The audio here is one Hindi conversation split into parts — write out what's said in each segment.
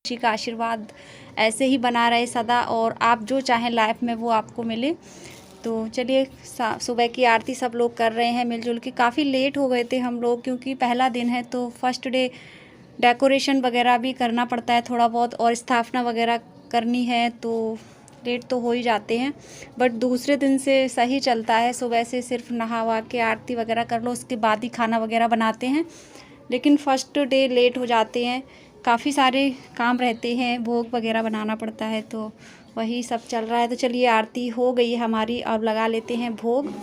जी का आशीर्वाद ऐसे ही बना रहे सदा और आप जो चाहें लाइफ में वो आपको मिले। तो चलिए सुबह की आरती सब लोग कर रहे हैं मिलजुल के। काफ़ी लेट हो गए थे हम लोग क्योंकि पहला दिन है तो फर्स्ट डे डेकोरेशन वगैरह भी करना पड़ता है थोड़ा बहुत और स्थापना वगैरह करनी है तो लेट तो हो ही जाते हैं। बट दूसरे दिन से सही चलता है, सुबह से सिर्फ नहा वहा के आरती वगैरह कर लो उसके बाद ही खाना वगैरह बनाते हैं। लेकिन फर्स्ट डे लेट हो जाते हैं, काफ़ी सारे काम रहते हैं, भोग वगैरह बनाना पड़ता है तो वही सब चल रहा है। तो चलिए आरती हो गई है हमारी, अब लगा लेते हैं भोग।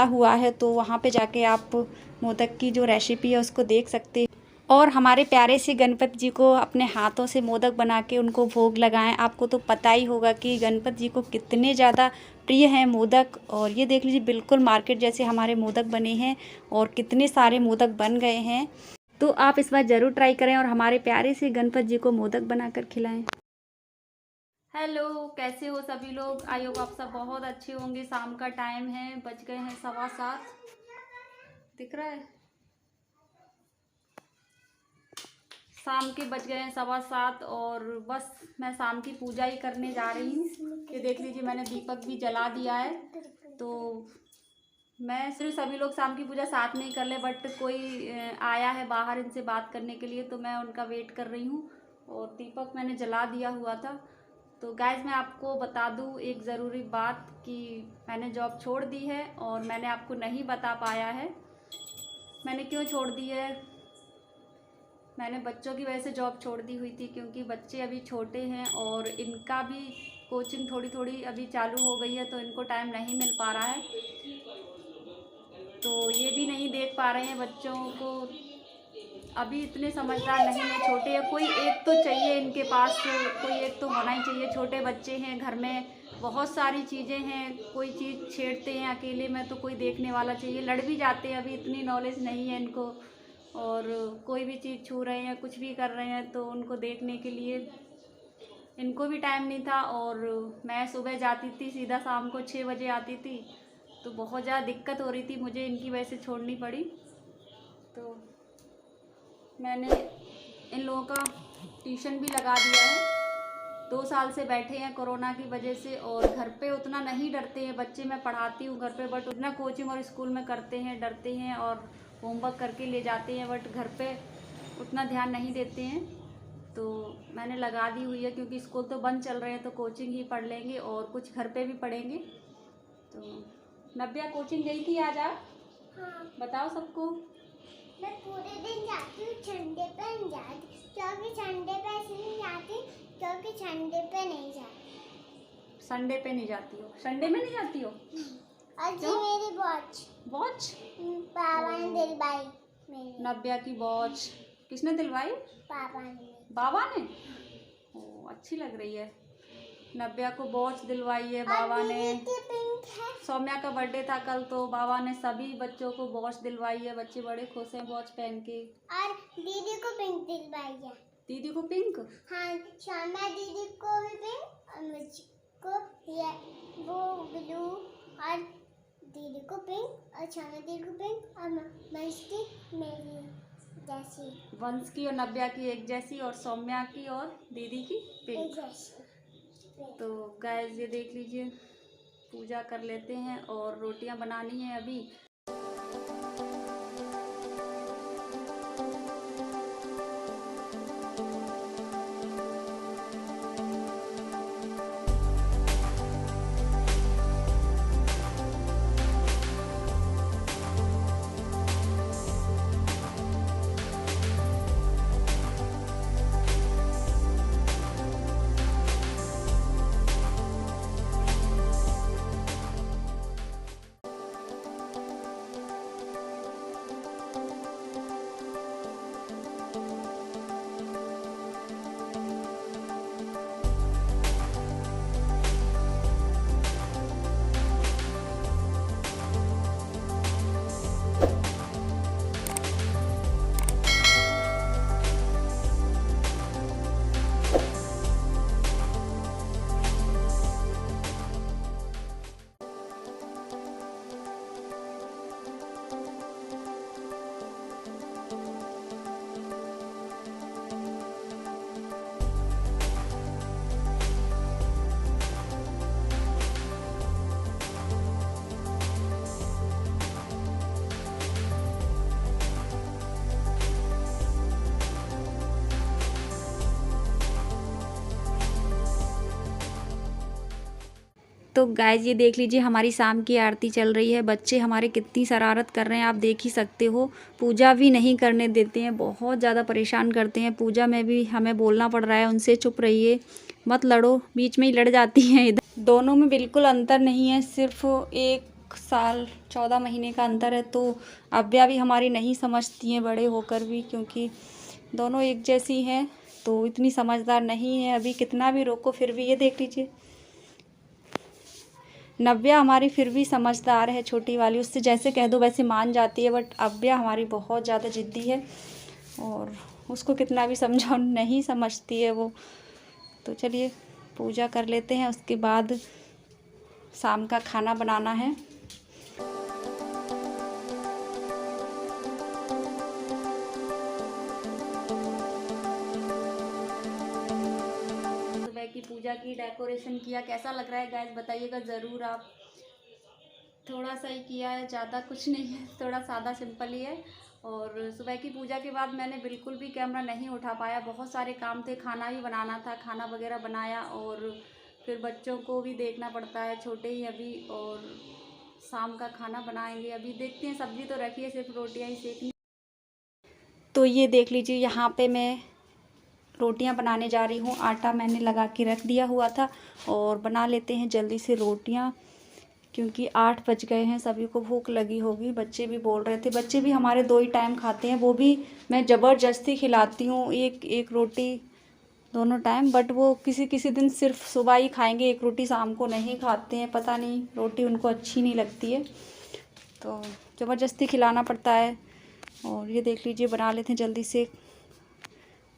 हुआ है, तो वहाँ पे जाके आप मोदक की जो रेसिपी है उसको देख सकते हैं। और हमारे प्यारे से गणपति जी को अपने हाथों से मोदक बना के उनको भोग लगाएं। आपको तो पता ही होगा कि गणपति जी को कितने ज़्यादा प्रिय हैं मोदक। और ये देख लीजिए बिल्कुल मार्केट जैसे हमारे मोदक बने हैं और कितने सारे मोदक बन गए हैं। तो आप इस बार ज़रूर ट्राई करें और हमारे प्यारे से गणपति जी को मोदक बनाकर खिलाएं। हेलो, कैसे हो सभी लोग? आई होप आप सब बहुत अच्छे होंगे। शाम का टाइम है, बज गए हैं 7:15। दिख रहा है? शाम के बज गए हैं 7:15 और बस मैं शाम की पूजा ही करने जा रही हूँ। ये देख लीजिए मैंने दीपक भी जला दिया है। तो मैं सिर्फ सभी लोग शाम की पूजा साथ में ही कर ले, बट कोई आया है बाहर इनसे बात करने के लिए, तो मैं उनका वेट कर रही हूँ। और दीपक मैंने जला दिया हुआ था। तो गाइज मैं आपको बता दूँ एक ज़रूरी बात कि मैंने जॉब छोड़ दी है और मैंने आपको नहीं बता पाया है मैंने क्यों छोड़ दी है। मैंने बच्चों की वजह से जॉब छोड़ दी हुई थी, क्योंकि बच्चे अभी छोटे हैं और इनका भी कोचिंग थोड़ी थोड़ी अभी चालू हो गई है, तो इनको टाइम नहीं मिल पा रहा है। तो ये भी नहीं देख पा रहे हैं बच्चों को, अभी इतने समझदार नहीं है, छोटे हैं। कोई एक तो चाहिए इनके पास, कोई एक तो होना ही चाहिए। छोटे बच्चे हैं, घर में बहुत सारी चीज़ें हैं, कोई चीज़ छेड़ते हैं अकेले में तो कोई देखने वाला चाहिए। लड़ भी जाते हैं, अभी इतनी नॉलेज नहीं है इनको, और कोई भी चीज़ छू रहे हैं, कुछ भी कर रहे हैं तो उनको देखने के लिए इनको भी टाइम नहीं था। और मैं सुबह जाती थी, सीधा शाम को 6 बजे आती थी, तो बहुत ज़्यादा दिक्कत हो रही थी मुझे, इनकी वजह से छोड़नी पड़ी। तो मैंने इन लोगों का ट्यूशन भी लगा दिया है। 2 साल से बैठे हैं कोरोना की वजह से, और घर पे उतना नहीं डरते हैं बच्चे। मैं पढ़ाती हूँ घर पे, बट उतना कोचिंग और स्कूल में करते हैं, डरते हैं और होमवर्क करके ले जाते हैं, बट घर पे उतना ध्यान नहीं देते हैं। तो मैंने लगा दी हुई है, क्योंकि स्कूल तो बंद चल रहे हैं, तो कोचिंग ही पढ़ लेंगे और कुछ घर पे भी पढ़ेंगे। तो नव्या कोचिंग गई थी आज आप? हाँ। बताओ सबको। मैं पूरे दिन जाती हूँ, संडे पे नहीं जाती, क्योंकि संडे पे इसलिए जाती क्योंकि संडे पे नहीं जाती। संडे पे नहीं जाती हो? संडे में नहीं जाती हो? आज मेरी वॉच पापा ने दिलवाई। नव्या की वॉच किसने दिलवाई? पापा ने। बाबा ने? ओ, अच्छी लग रही है। नव्या को वॉच दिलवाई है बाबा ने। सौम्या का बर्थडे था कल, तो बाबा ने सभी बच्चों को वॉच दिलवाई है। बच्चे बड़े खुश हैं वॉच पहन के। और दीदी को पिंक दिलवाई है। दीदी को पिंक? हाँ, सौम्या दीदी को भी पिंक और मुझको ये वो ब्लू, और दीदी को पिंक और सौम्या दीदी को पिंक, और वंश की मेरी जैसी। वंश की और नव्या की एक जैसी, और सौम्या की और दीदी की पिंक जैसी। तो गाइस ये देख लीजिए, पूजा कर लेते हैं और रोटियां बनानी है अभी। तो गाइज ये देख लीजिए हमारी शाम की आरती चल रही है। बच्चे हमारे कितनी शरारत कर रहे हैं आप देख ही सकते हो। पूजा भी नहीं करने देते हैं, बहुत ज़्यादा परेशान करते हैं। पूजा में भी हमें बोलना पड़ रहा है उनसे, चुप रहिए, मत लड़ो। बीच में ही लड़ जाती हैं। इधर दोनों में बिल्कुल अंतर नहीं है, सिर्फ एक साल 14 महीने का अंतर है, तो अव्या भी हमारी नहीं समझती हैं बड़े होकर भी, क्योंकि दोनों एक जैसी हैं, तो इतनी समझदार नहीं है अभी। कितना भी रोको फिर भी, ये देख लीजिए, नव्या हमारी फिर भी समझदार है, छोटी वाली, उससे जैसे कह दो वैसे मान जाती है, बट अव्या हमारी बहुत ज़्यादा ज़िद्दी है और उसको कितना भी समझाओ नहीं समझती है वो। तो चलिए पूजा कर लेते हैं, उसके बाद शाम का खाना बनाना है। सुबह की पूजा की डेकोरेशन किया, कैसा लग रहा है गाइस बताइएगा ज़रूर आप। थोड़ा सा ही किया है, ज़्यादा कुछ नहीं है, थोड़ा सादा सिंपल ही है। और सुबह की पूजा के बाद मैंने बिल्कुल भी कैमरा नहीं उठा पाया, बहुत सारे काम थे, खाना भी बनाना था, खाना वगैरह बनाया और फिर बच्चों को भी देखना पड़ता है, छोटे ही अभी, और शाम का खाना बनाएंगे। अभी देखते हैं, सब्ज़ी तो रखी है, सिर्फ रोटियां ही सेकनी। तो ये देख लीजिए, यहाँ पे मैं रोटियां बनाने जा रही हूँ। आटा मैंने लगा के रख दिया हुआ था और बना लेते हैं जल्दी से रोटियां, क्योंकि 8 बज गए हैं, सभी को भूख लगी होगी। बच्चे भी बोल रहे थे, बच्चे भी हमारे 2 ही टाइम खाते हैं, वो भी मैं ज़बरदस्ती खिलाती हूँ एक एक रोटी दोनों टाइम, बट वो किसी किसी दिन सिर्फ सुबह ही खाएंगे, एक रोटी शाम को नहीं खाते हैं, पता नहीं रोटी उनको अच्छी नहीं लगती है, तो ज़बरदस्ती खिलाना पड़ता है। और ये देख लीजिए, बना लेते हैं जल्दी से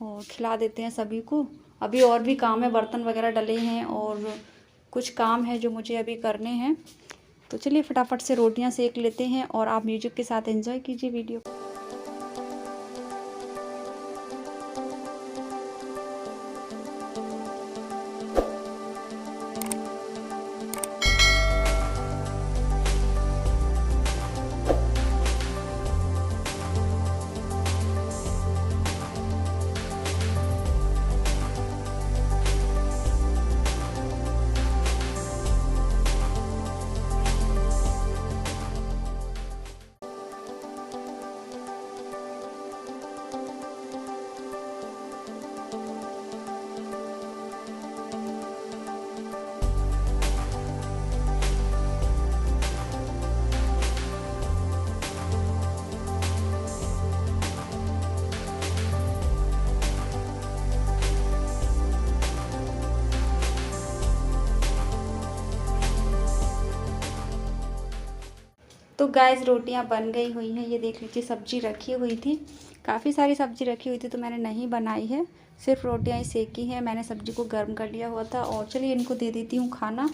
और खिला देते हैं सभी को। अभी और भी काम है, बर्तन वगैरह डले हैं और कुछ काम है जो मुझे अभी करने हैं। तो चलिए फटाफट से रोटियां सेक लेते हैं और आप म्यूजिक के साथ एंजॉय कीजिए वीडियो। तो गाइस रोटियां बन गई हुई हैं, ये देख लीजिए, सब्जी रखी हुई थी, काफ़ी सारी सब्जी रखी हुई थी, तो मैंने नहीं बनाई है, सिर्फ रोटियां ही सेकी हैं। मैंने सब्जी को गर्म कर लिया हुआ था और चलिए इनको दे देती हूँ खाना।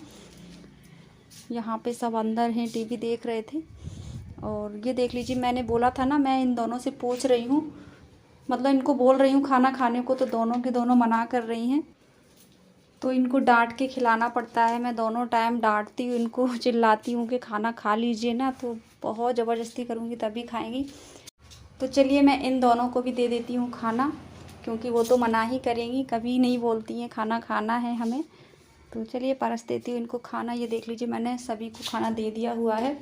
यहाँ पे सब अंदर हैं, टीवी देख रहे थे। और ये देख लीजिए, मैंने बोला था ना, मैं इन दोनों से पूछ रही हूँ, मतलब इनको बोल रही हूँ खाना खाने को, तो दोनों के दोनों मना कर रही हैं, तो इनको डांट के खिलाना पड़ता है। मैं दोनों टाइम डांटती हूँ इनको, चिल्लाती हूँ कि खाना खा लीजिए ना, तो बहुत ज़बरदस्ती करूँगी तभी खाएंगी। तो चलिए मैं इन दोनों को भी दे देती हूँ खाना, क्योंकि वो तो मना ही करेंगी, कभी नहीं बोलती हैं खाना खाना है हमें। तो चलिए परस देती हूँ इनको खाना। ये देख लीजिए, मैंने सभी को खाना दे दिया हुआ है।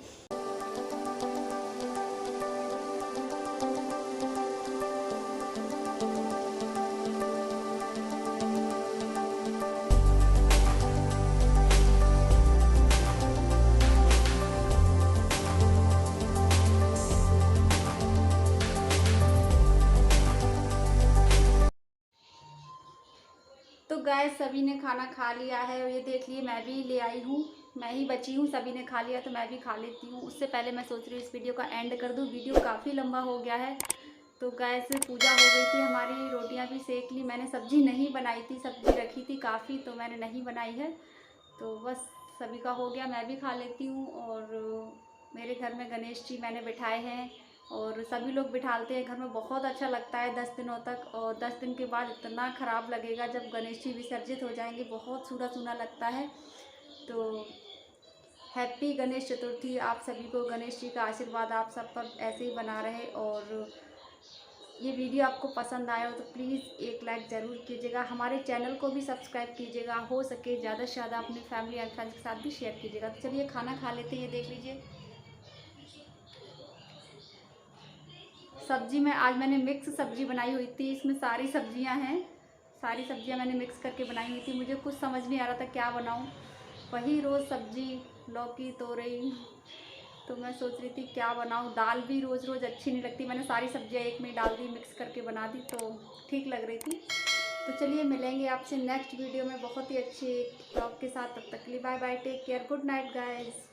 तो गाइस सभी ने खाना खा लिया है, ये देख लिए, मैं भी ले आई हूँ, मैं ही बची हूँ, सभी ने खा लिया तो मैं भी खा लेती हूँ। उससे पहले मैं सोच रही हूँ इस वीडियो का एंड कर दूँ, वीडियो काफ़ी लंबा हो गया है। तो गाइस पूजा हो गई थी हमारी, रोटियां भी सेक ली, मैंने सब्ज़ी नहीं बनाई थी, सब्ज़ी रखी थी काफ़ी, तो मैंने नहीं बनाई है। तो बस सभी का हो गया, मैं भी खा लेती हूँ। और मेरे घर में गणेश जी मैंने बिठाए हैं और सभी लोग बिठाते हैं घर में, बहुत अच्छा लगता है 10 दिनों तक। और 10 दिन के बाद इतना ख़राब लगेगा जब गणेश जी विसर्जित हो जाएंगे, बहुत सूना सूना लगता है। तो हैप्पी गणेश चतुर्थी आप सभी को, गणेश जी का आशीर्वाद आप सब पर ऐसे ही बना रहे। और ये वीडियो आपको पसंद आया हो तो प्लीज़ एक लाइक ज़रूर कीजिएगा, हमारे चैनल को भी सब्सक्राइब कीजिएगा, हो सके ज़्यादा से ज़्यादा अपनी फैमिली एंड फ्रेंड्स के साथ भी शेयर कीजिएगा। तो चलिए खाना खा लेते हैं। ये देख लीजिए, सब्जी में आज मैंने मिक्स सब्जी बनाई हुई थी, इसमें सारी सब्जियां हैं, सारी सब्जियां मैंने मिक्स करके बनाई हुई थी। मुझे कुछ समझ नहीं आ रहा था क्या बनाऊं, वही रोज़ सब्जी लौकी, तोरई। तो मैं सोच रही थी क्या बनाऊँ, दाल भी रोज़ रोज़ अच्छी नहीं लगती, मैंने सारी सब्जियाँ एक में डाल दी, मिक्स करके बना दी तो ठीक लग रही थी। तो चलिए मिलेंगे आपसे नेक्स्ट वीडियो में बहुत ही अच्छे ब्लॉग के साथ। तब तक के लिए bye bye, take care, good night guys.